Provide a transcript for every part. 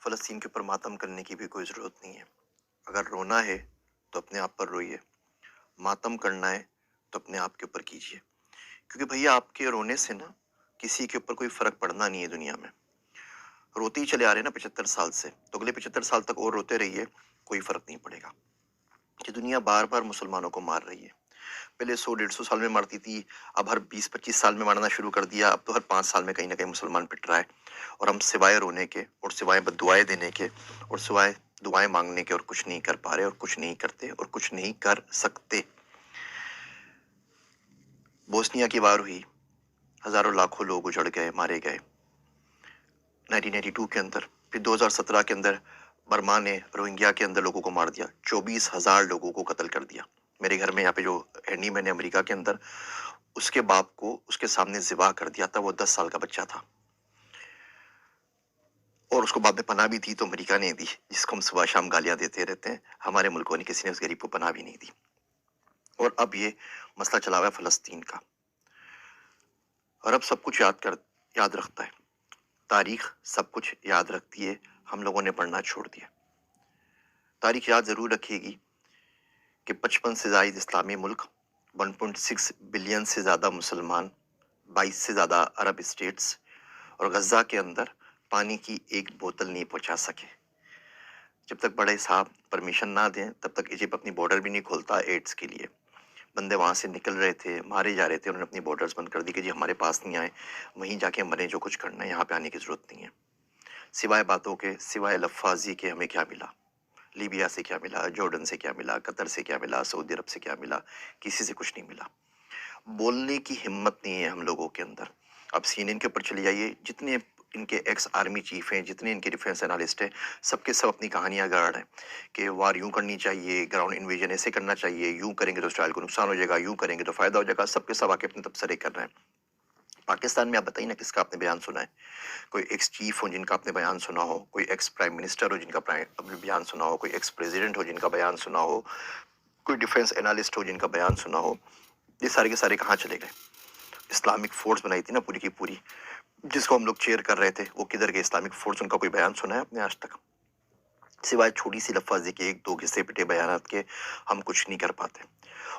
फ़लस्तीन के ऊपर मातम करने की भी कोई ज़रूरत नहीं है। अगर रोना है तो अपने आप पर रोइए, मातम करना है तो अपने आप के ऊपर कीजिए। क्योंकि भैया आपके रोने से ना किसी के ऊपर कोई फ़र्क पड़ना नहीं है दुनिया में। रोते ही चले आ रहे हैं ना 75 साल से, तो अगले 75 साल तक और रोते रहिए, कोई फ़र्क नहीं पड़ेगा। ये दुनिया बार-बार मुसलमानों को मार रही है। पहले 100 150 साल में मारती थी, अब हर 20-25 साल में मारना शुरू कर दिया, अब तो हर 5 साल में कहीं न कहीं मुसलमान पिट रहा है। और हम सिवाय रोने के और सिवाय बद्दुआएँ देने के और सिवाय दुआएँ माँगने के और कुछ नहीं कर पा रहे और कुछ नहीं करते और कुछ नहीं कर सकते। बोस्निया की वार हुई, हज़ारों लाखों लोग उजड़ गए, मारे गए। 1982 के अंदर, फिर 2017 के अंदर बर्मा ने रोहिंग्या के अंदर लोगों को मार दिया, 24,000 लोगों को कत्ल कर दिया। मेरे घर में यहाँ पे जो हैंडी मैन है अमेरिका के अंदर, उसके बाप को उसके सामने ज़िबा कर दिया था, वो 10 साल का बच्चा था। और उसको बाद में पनाह भी दी तो अमेरिका ने दी, जिसको हम सुबह शाम गालियां देते रहते हैं। हमारे मुल्कों ने किसी ने उस गरीब को पनाह भी नहीं दी। और अब ये मसला चला हुआ है फ़लस्तीन का। और अब सब कुछ याद रखता है। तारीख सब कुछ याद रखती है, हम लोगों ने पढ़ना छोड़ दिया। तारीख याद ज़रूर रखेगी कि 55 से ज़ायद इस्लामी मुल्क, 1.6 बिलियन से ज़्यादा मुसलमान, 22 से ज़्यादा अरब स्टेट्स और गज़ा के अंदर पानी की एक बोतल नहीं पहुंचा सके। जब तक बड़े साहब परमिशन ना दें तब तक इजिप्ट अपनी बॉर्डर भी नहीं खोलता एड्स के लिए। बंदे वहां से निकल रहे थे, मारे जा रहे थे, उन्होंने अपनी बॉर्डर्स बंद कर दी कि जी हमारे पास नहीं आए, वहीं जाके मरे, जो कुछ करना है, यहाँ पे आने की जरूरत नहीं है। सिवाय बातों के, सिवाय लफ्फाजी के हमें क्या मिला? लीबिया से क्या मिला, जॉर्डन से क्या मिला, कतर से क्या मिला, सऊदी अरब से क्या मिला? किसी से कुछ नहीं मिला। बोलने की हिम्मत नहीं है हम लोगों के अंदर। अब सीएनएन के ऊपर चले जाइए, जितने इनके एक्स आर्मी चीफ हैं, जितने इनके डिफेंस एनालिस्ट हैं, सबके सब अपनी कहानियां गढ़ रहे हैं कि वार यूं करनी चाहिए, ग्राउंड इन्वेजन ऐसे करना चाहिए, यूं करेंगे तो इसराइल को नुकसान हो जाएगा, यूं करेंगे तो फायदा हो जाएगा। सबके सब आके अपने तबसरे कर रहे हैं। पाकिस्तान में आप बताइए ना, किसका आपने बयान सुना है? कोई एक्स चीफ हो जिनका आपने बयान सुना हो, कोई एक्स प्राइम मिनिस्टर हो जिनका बयान सुना हो, कोई एक्स प्रेसिडेंट हो जिनका बयान सुना हो, कोई डिफेंस एनालिस्ट हो जिनका बयान सुना हो? ये सारे के सारे कहाँ चले गए? इस्लामिक फोर्स बनाई थी ना पूरी की पूरी, जिसको हम लोग चेयर कर रहे थे, वो किधर गए इस्लामिक फोर्स? उनका कोई बयान सुना है आपने आज तक? सिवाय छोटी सी लफ्ज़ी के, एक दो घिसे पिटे बयानात के, हम कुछ नहीं कर पाते।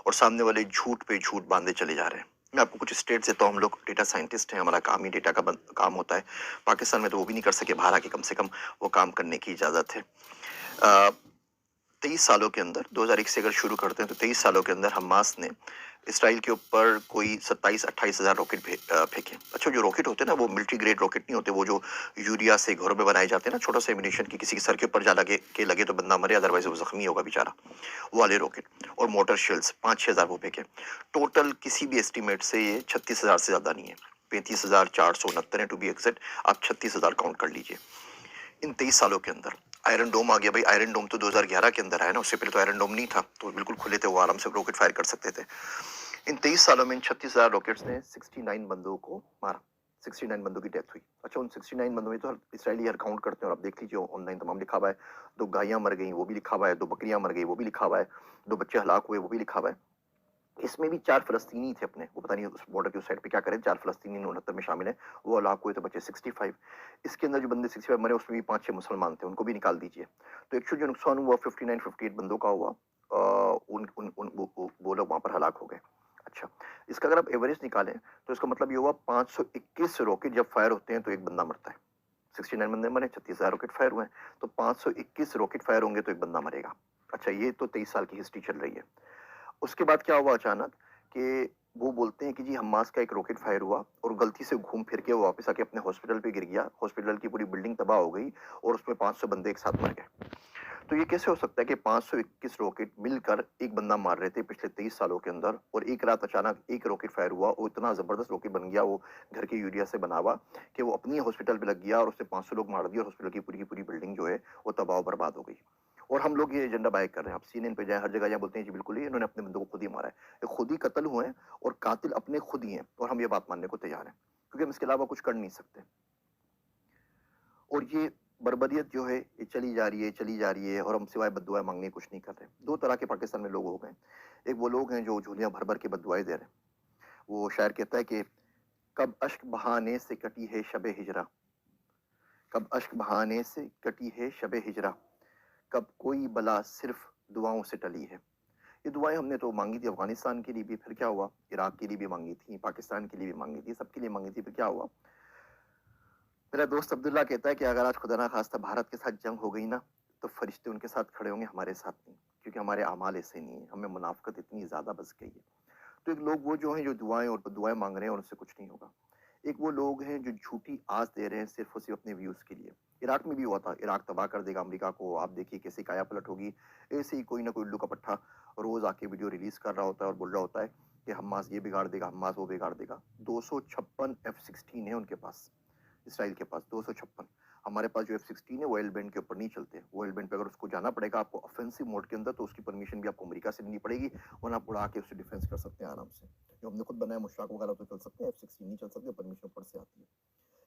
और सामने वाले झूठ पे झूठ बांधे चले जा रहे हैं। मैं आपको कुछ स्टेट से, तो हम लोग डेटा साइंटिस्ट हैं, हमारा काम ही डेटा का काम होता है। पाकिस्तान में तो वो भी नहीं कर सके, बाहर आके कम से कम वो काम करने की इजाज़त है। 23 सालों के अंदर, 2001 से अगर शुरू करते हैं तो 23 सालों के अंदर हमास ने इसराइल के ऊपर कोई 27-28 हज़ार रॉकेट फेंके। अच्छा, जो रॉकेट होते हैं ना, वो मिलिट्री ग्रेड रॉकेट नहीं होते, वो जो यूरिया से घरों में बनाए जाते हैं ना, छोटा सा एमिनेशन की, किसी के सर के ऊपर जा लगे तो बंदा मरे, अदरवाइज वो जख्मी होगा बेचारा, वो वाले रॉकेट। और मोटर शेल्स 5-6 हज़ार वो फेंके। टोटल किसी भी एस्टिमेट से ये 36 हज़ार से ज्यादा नहीं है, 35,469 है टू बी एग्जैक्ट। आप 36 हज़ार काउंट कर लीजिए इन 23 सालों के अंदर। आयरन डोम आ गया भाई, आयरन डोम तो 2011 के अंदर आया ना, उससे पहले तो आयरन डोम नहीं था, तो बिल्कुल खुले थे, वो आराम से रॉकेट फायर कर सकते थे। इन 23 सालों में इन 36 हज़ार रॉकेट्स ने 69 बंदों को मारा, 69 बंदों की डेथ हुई। अच्छा, उन 69 बंदों में तो इसराइली यार काउंट करते हैं, और आप देख लीजिए ऑनलाइन तमाम लिखा हुआ है। 2 गायें मर गई वो भी लिखा हुआ है, 2 बकरियां मर गई वो भी लिखा हुआ है, 2 बच्चे हलाक हुए वो भी लिखा हुआ है। इसमें भी 4 फ़लस्तीनी थे अपने, वो पता नहीं उस बॉर्डर की उस साइड पे क्या करें, 4 फ़लस्तीनी 69 में शामिल हैं, वो हलाक हुए तो बचे 65। इसके अंदर जो बंदे 65 मरे उसमें भी 5-6 मुसलमान थे, उनको भी निकाल दीजिए। तो एक्चुअल जो नुकसान हुआ 59-58 बंदों का हुआ। उन उन उन वो लोग वहाँ पर हलाक हो गए। अच्छा, इसका अगर आप एवरेज निकालें तो इसका मतलब ये हुआ 521 रॉकेट जब फायर होते हैं तो एक बंदा मरता है। 69 बंदे मरे, 36,000 रॉकेट फायर हुए हैं, तो 521 रॉकेट फायर होंगे तो एक बंदा मरेगा। अच्छा, ये तो 23 साल की हिस्ट्री चल रही है। उसके बाद क्या हुआ अचानक कि वो बोलते हैं कि जी हमास का एक रॉकेट फायर हुआ और गलती से घूम फिर के वो वापस आके अपने हॉस्पिटल पे गिर गया, हॉस्पिटल की पूरी बिल्डिंग तबाह हो गई और उसमें 500 बंदे एक साथ मर गए। तो ये कैसे हो सकता है कि 521 रॉकेट मिलकर एक बंदा मार रहे थे पिछले 23 सालों के अंदर, और एक रात अचानक एक रॉकेट फायर हुआ और इतना जबरदस्त रॉकेट बन गया वो, घर के यूरिया से बना हुआ, कि वो अपनी हॉस्पिटल पे लग गया और उससे 500 लोग मार दिए और हॉस्पिटल की पूरी बिल्डिंग जो है वो तबाह और बर्बाद हो गई। और हम लोग ये एजेंडा बाय कर रहे हैं, आप सीएनएन पे जाए, हर जगह जाए, बोलते हैं जी बिल्कुल ही इन्होंने अपने बंदों को खुद ही मारा है, ये खुद ही कत्ल हुए हैं और कातिल अपने खुद ही हैं, और हम ये बात मानने को तैयार हैं क्योंकि हम इसके अलावा कुछ कर नहीं सकते। और ये बर्बरियत जो है ये चली जा रही है, चली जा रही है, और हम सिवाय बद्दुआएं मांगने कुछ नहीं कर रहे। दो तरह के पाकिस्तान में लोग हो गए। एक वो लोग हैं जो झोलियां भर भर के बद्दुआएं दे रहे हैं। वो शायर कहता है कि कब अश्क बहाने से कटी है शबे हिजरा, कब अश्क बहाने से कटी है शबे हिजरा, कब कोई बला सिर्फ दुआओं से टली है। ये दुआएं हमने तो मांगी थी अफगानिस्तान के लिए भी, फिर क्या हुआ, इराक के लिए भी मांगी थी, पाकिस्तान के लिए भी मांगी थी, सबके लिए मांगी थी, फिर क्या हुआ। मेरा दोस्त अब्दुल्ला कहता है कि अगर आज खुदा ना खास्ता भारत के साथ जंग हो गई ना, तो फरिश्ते उनके साथ खड़े होंगे, हमारे साथ नहीं, क्योंकि हमारे अमाल ऐसे नहीं है, हमें मुनाफकत इतनी ज्यादा बस गई है। तो एक लोग वो जो हैं जो दुआएं और दुआएं मांग रहे हैं और उससे कुछ नहीं होगा। एक वो लोग हैं जो झूठी आस दे रहे हैं सिर्फ और सिर्फ अपने व्यूज के लिए। इराक में भी हुआ था, इराक तबाह कर देगा अमेरिका को, आप देखिए कैसे काया पलट होगी। ऐसे ही कोई ना कोई उल्लू का पट्टा रोज आके वीडियो रिलीज कर रहा होता है और बोल रहा होता है कि हमास ये बिगाड़ देगा, हमास वो बिगाड़ देगा। 256 F-16 है उनके पास, इसराइल के पास 256। हमारे पास जो F-16 है वो एल बैंड के ऊपर नहीं चलते। वो एल बैंड पे अगर उसको जाना पड़ेगा आपको ऑफेंसिव मोड के अंदर, तो उसकी परमिशन भी आपको अमेरिका से लेनी पड़ेगी, वरना आप उड़ा के उससे डिफेंस कर सकते हैं आराम से। जो हमने खुद बनाया मुश्ताक वगैरह तो चल सकते हैं, F-16 नहीं चल सकते, परमिशन ऊपर से आती है।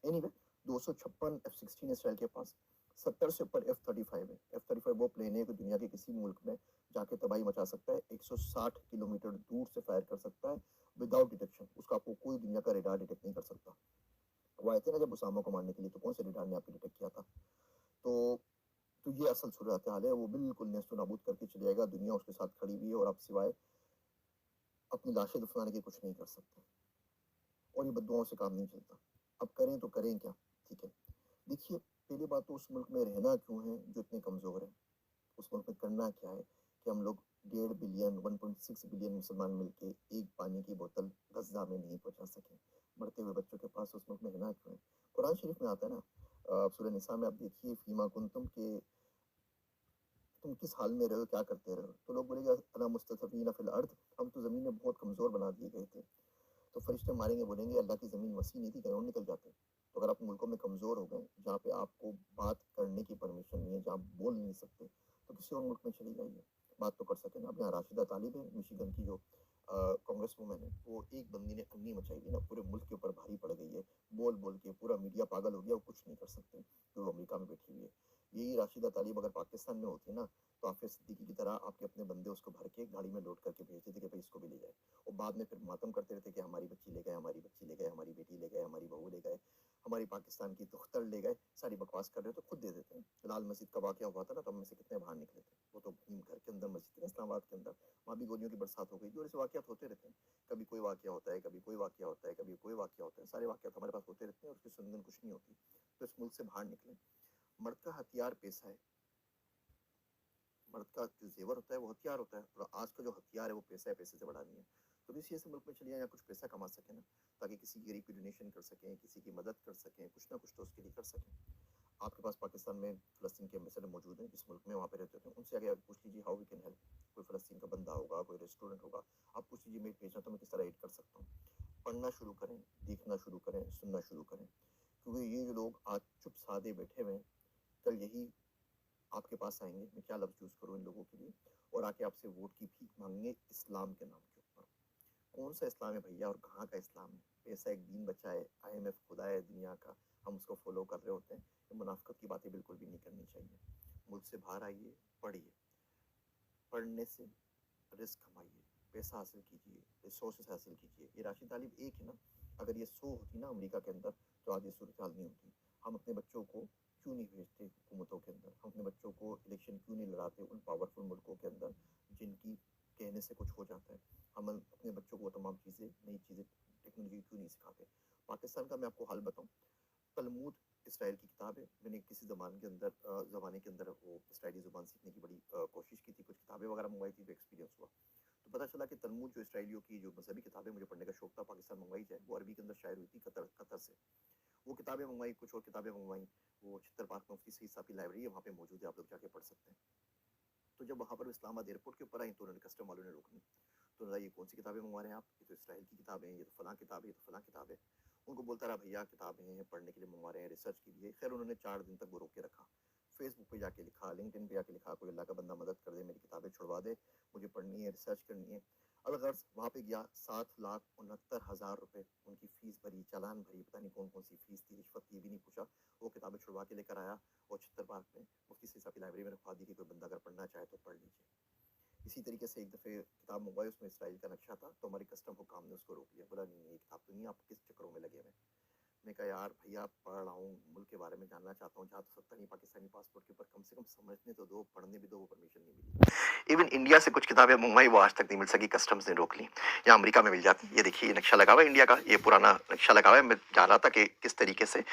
एनीवे 256 F-16 इसराइल के पास, 70 से ऊपर F-35 है। F-35 वो प्लेन है कि दुनिया के किसी मुल्क में जाके तबाही मचा सकता है, 160 किलोमीटर दूर से फायर कर सकता है विदाउट डिटेक्शन। उसका आपको कोई दुनिया का रेडार डिटेक्ट नहीं कर सकता। वो आए थे ना जब उसामा को मारने के लिए, तो कौन से रेडार ने आपको डिटेक्ट किया था। तो तो ये असल सूरत हाल है, वो बिल्कुल नेस्तो नाबूद करके चले जाएगा, दुनिया उसके साथ खड़ी हुई है और आप सिवाय अपनी लाशें दफनाने के कुछ नहीं कर सकते। और ये बददुआओं से काम नहीं चलता। अब करें तो करें क्या। ठीक है, देखिए पहली बात तो उस मुल्क में रहना क्यों है जो इतने कमजोर है। उस मुल्क में करना क्या है कि हम लोग 1.5 बिलियन 1.6 बिलियन मुसलमान मिलके एक पानी की बोतल गजा में नहीं पहुंचा सके। मरते हुए बच्चों के पास उस मुल्क में रहना क्यों है। कुरान शरीफ में आता है ना, सूरह निसा में आप देखिए, फीमा कुंतुम के तुम किस हाल में रहो, क्या करते रहो। तो लोग बोलेंगे अना मुस्तफीन फिल अर्द, हम तो जमीन में बहुत कमजोर बना दिए गए थे। तो फरिश्ते मारेंगे, बोलेंगे अल्लाह की जमीन वसी नहीं थी, कहीं और निकल जाते। तो अगर आप मुल्कों में कमजोर हो गए, जहाँ पे आपको बात करने की परमिशन नहीं है, जहाँ बोल नहीं सकते, तो किसी और मुल्क में चली जाइए, बात तो कर सके ना। अब यहाँ राशिदा तालिब है मिशिगन की, जो कांग्रेस वुमेन है, वो एक बंदी ने अन्नी मचाई थी ना, पूरे मुल्क के ऊपर भारी पड़ गई है। बोल बोल के पूरा मीडिया पागल हो गया, वो कुछ नहीं कर सकते, तो वो अमेरिका में बैठी हुई है। यही राशिदा तालिब अगर पाकिस्तान में होती ना, तो हाफिज सिद्दीकी की तरह आपके अपने बंदे उसको भर के गाड़ी में लोड करके भेजते थे कि भाई इसको भी ले जाए। और बाद में फिर मातम करते रहते कि हमारी बच्ची ले गए, हमारी बच्ची ले गए, हमारी बेटी ले गए, हमारी बहू ले गए, हमारी पाकिस्तान की दुख्तर ले गए। सारी बकवास कर रहे हो तो खुद दे देते हैं। लाल मस्जिद का वाकया हुआ था ना, तो हम में से कितने बाहर निकले थे। वो तो घर के अंदर मस्जिद है इस्लामाबाद के अंदर, वहाँ भी गोलियों की बरसात हो गई थी। और ऐसे वाकयात होते रहते हैं, कभी कोई वाकया होता है, कभी कोई वाकया होता है, कभी कोई वाकया होता है। सारे वाकयात हमारे पास होते रहते हैं और उसकी सुनगन कुछ नहीं होती। तो इस मुल्क से बाहर निकले। मर्द का हथियार पैसा है, मर्द का जो जेवर होता है वो हथियार होता है, और आज का जो हथियार है वो पैसा है, पैसे से बड़ा नहीं है। तो किसी ऐसे मुल्क में चलिए यहाँ कुछ पैसा कमा सके ना, ताकि किसी गरीब की डोनेशन कर सकें, किसी की मदद कर सकें, कुछ ना कुछ तो उसके लिए कर सकें। आपके पास पाकिस्तान में फ़लस्तीन के एम्बेसडर मौजूद हैं, जिस मुल्क में वहाँ पे रहते थे, उनसे आगे पूछ लीजिए हाउ वी कैन हेल्प। कोई फ़लस्तीन का बंदा होगा, कोई रेस्टोरेंट होगा, आप पूछ लीजिए मैं भेजना तो मैं किस तरह एड कर सकता हूँ। पढ़ना शुरू करें, देखना शुरू करें, सुनना शुरू करें, क्योंकि ये जो लोग आज चुप सादे बैठे हुए हैं, कल यही आपके पास आएंगे। मैं क्या लफ्ज़ यूज़ करूँ इन लोगों के लिए, और आके आपसे वोट की भीख मांगेंगे इस्लाम के नाम के ऊपर। कौन सा इस्लाम है भैया, और कहाँ का इस्लाम है। पैसा एक दीन बचा है, IMF खुदा है दुनिया का, हम उसको फॉलो कर रहे होते हैं। ये मुनाफिकत की बातें बिल्कुल भी नहीं करनी चाहिए। मुल्क से बाहर आइए, पढ़िए, पढ़ने से रिस्क कमाइए, पैसा हासिल कीजिए, रिसोर्सेज हासिल कीजिए। ये राशिद तालिब एक है ना, अगर ये 100 होती ना अमेरिका के अंदर, तो आज ये सूरत हाल नहीं होती। हम अपने बच्चों को क्यों नहीं भेजते हुकूमतों के अंदर, हम अपने बच्चों को इलेक्शन क्यों नहीं लड़ाते उन पावरफुल मुल्कों के अंदर जिनकी कहने से कुछ हो जाता है। हम अपने बच्चों को तमाम चीज़ें, नई चीज़ें, टेक्नोलॉजी क्यों नहीं सिखाते। पाकिस्तान का मैं आपको हाल बताऊँ, तलमूद इसराइल की किताब है। मैंने किसी ज़माने के अंदर वो इसराइली ज़ुबान सीखने की बड़ी कोशिश की थी, कुछ किताबें वगैरह मंगवाई थी, तो एक्सपीरियंस हुआ। तो पता चला कि तलमूद जो इसराइलियों की जो मजहबी किताबें मुझे पढ़ने का शौक था, पाकिस्तान मंगवाई जाए, वो अरबी के अंदर शायर हुई थी कतर कतर से। वो किताबें मंगवाई, कुछ और किताबें मंगवाई। वो चित्तर पार्क में उसकी सही साहब की लाइब्रेरी है, वहाँ पे मौजूद है, आप लोग जाके पढ़ सकते हैं। तो जब वहाँ पर इस्लामाबाद एयरपोर्ट के ऊपर आई, तो उन्होंने कस्टम वालों ने रोकनी। तो उन्होंने, ये कौन सी किताबें मंगवा रहे हैं आप, ये तो इसराइल की किताबें हैं, ये तो फलां किताब है, ये तो फलां किताब है। उनको बोलता रहा भैया किताबें हैं, पढ़ने के लिए मंगवा रहे हैं, रिसर्च के लिए। खैर उन्होंने 4 दिन तक वो रोक के रखा। फेसबुक पे जाके लिखा, लिंक्डइन पे जाके लिखा, कोई अल्लाह का बंदा मदद कर दे, मेरी किताबें छुड़वा दे, मुझे पढ़नी है, रिसर्च करनी है। अलगर्ज वहाँ पे गया, 7,69,000 रुपये उनकी फ़ीस भरी, चालान भरी, पता नहीं कौन कौन सी फ़ीस थी, रिश्वत थी, ये भी नहीं पूछा। वो किताबें छुड़वा के लेकर आया, और चित्तर पार्क में मुफ्ती साहब की लाइब्रेरी में रखवा दी कि कोई बंदा अगर पढ़ना चाहे तो पढ़ लीजिए। इसी तरीके से एक दफ़े किताब मंगवाई, उसमें इसराइल का नक्शा था, तो हमारी कस्टम हुकाम ने उसको रोक लिया, बोला नहीं ये किताब तो नहीं, आप किस चक्करों में लगे हुए हैं। मैं कहा यार भैया पढ़ रहा हूँ, मुल्क के बारे में जानना चाहता हूँ, जा तो सकता नहीं पाकिस्तानी पासपोर्ट के ऊपर, कम से कम समझने तो दो, पढ़ने भी दो, वो परमिशन नहीं मिली। इवन इंडिया से कुछ किताबें मंगवाई, वो आज तक नहीं मिल सकी, कस्टम्स ने रोक ली। या अमेरिका में मिल जाती। ये देखिए, ये नक्शा लगा हुआ है इंडिया का, ये पुराना नक्शा लगा हुआ है। मैं जान रहा था कि किस तरीके से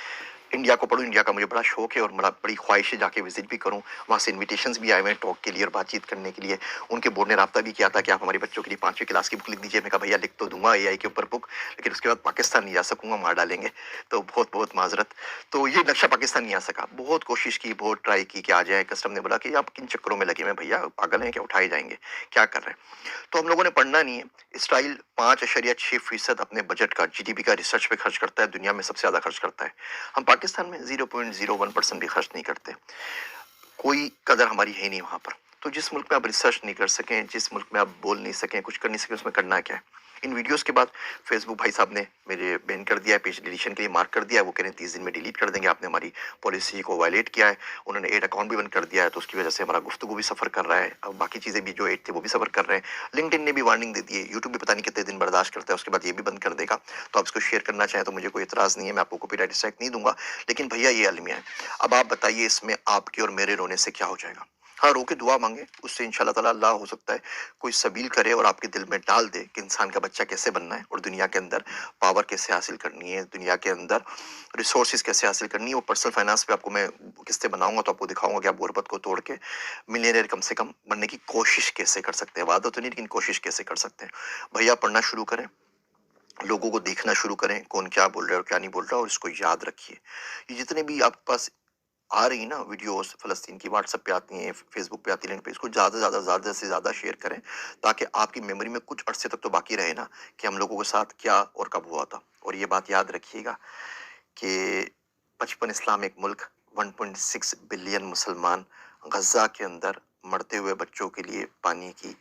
इंडिया को पढ़ूं, इंडिया का मुझे बड़ा शौक है और मेरा बड़ी ख्वाहिश है जाके विजिट भी करूं। वहाँ से इन्विटेशंस भी आए हुए हैं टॉक के लिए और बातचीत करने के लिए। उनके बोर्ड ने राब्ता भी किया था कि आप हमारे बच्चों के लिए 5वीं क्लास की बुक लिख दीजिए। मैं कहा भैया लिख तो दूंगा एआई के ऊपर बुक, लेकिन उसके बाद पाकिस्तान नहीं जा सकूंगा, मार डालेंगे, तो बहुत बहुत माजरत। तो ये नक्शा पाकिस्तान नहीं आ सका। बहुत कोशिश की, बहुत ट्राई की कि आ जाए। कस्टम ने बोला कि आप किन चक्करों में लगे हुए हैं भैया, पागल हैं क्या, उठाए जाएंगे, क्या कर रहे हैं। तो हम लोगों ने पढ़ना नहीं है। इसराइल 5.6% अपने बजट का, जीडीपी का रिसर्च पे खर्च करता है, दुनिया में सबसे ज्यादा खर्च करता है। हम पाकिस्तान में 0.01% भी खर्च नहीं करते। कोई कदर हमारी है नहीं वहां पर। तो जिस मुल्क में आप रिसर्च नहीं कर सकें, जिस मुल्क में आप बोल नहीं सकें, कुछ कर नहीं सकें, उसमें करना क्या है। इन वीडियोस के बाद फेसबुक भाई साहब ने मेरे बैन कर दिया है, पेज डिलीशन के लिए मार्क कर दिया है। वो कह रहे हैं 30 दिन में डिलीट कर देंगे, आपने हमारी पॉलिसी को वायलेट किया है। उन्होंने एड अकाउंट भी बंद कर दिया है, तो उसकी वजह से हमारा गुफ्तगू भी सफर कर रहा है। अब बाकी चीजें भी जो एड थे वो भी सफर कर रहे हैं। लिंक्डइन ने भी वार्निंग दे दी है। यूट्यूब भी पता नहीं कितने दिन बर्दाश्त करता है, उसके बाद ये भी बंद कर देगा। तो आप इसको शेयर करना चाहें तो मुझे कोई एतराज नहीं है, मैं आपको कॉपीराइट स्ट्राइक नहीं दूंगा। लेकिन भैया ये अलमिया है। अब आप बताइए इसमें आपके और मेरे रोने से क्या हो जाएगा। हाँ, रो के दुआ मांगे, उससे इंशाल्लाह ताला अल्लाह हो सकता है कोई सबील करे और आपके दिल में डाल दे कि इंसान का बच्चा कैसे बनना है और दुनिया के अंदर पावर कैसे हासिल करनी है, दुनिया के अंदर रिसोर्सेज कैसे हासिल करनी है। वो पर्सनल फाइनेंस पे आपको मैं किस्तें बनाऊंगा तो आपको दिखाऊंगा कि आप गुर्बत को तोड़ के मिलियनर कम से कम बनने की कोशिश कैसे कर सकते हैं। वादा तो नहीं, लेकिन कोशिश कैसे कर सकते हैं। भैया पढ़ना शुरू करें, लोगों को देखना शुरू करें, कौन क्या बोल रहा है और क्या नहीं बोल रहा, और इसको याद रखिए। ये जितने भी आपके पास आ रही ना वीडियोस फ़लस्तीन की, व्हाट्सएप पे आती हैं, फेसबुक पे आती हैं, लिंक पे, इसको ज़्यादा से ज़्यादा शेयर करें, ताकि आपकी मेमोरी में कुछ अरसे तक तो बाकी रहे ना कि हम लोगों के साथ क्या और कब हुआ था। और ये बात याद रखिएगा कि 55 इस्लामिक मुल्क, 1.6 बिलियन मुसलमान, गजा के अंदर मरते हुए बच्चों के लिए पानी की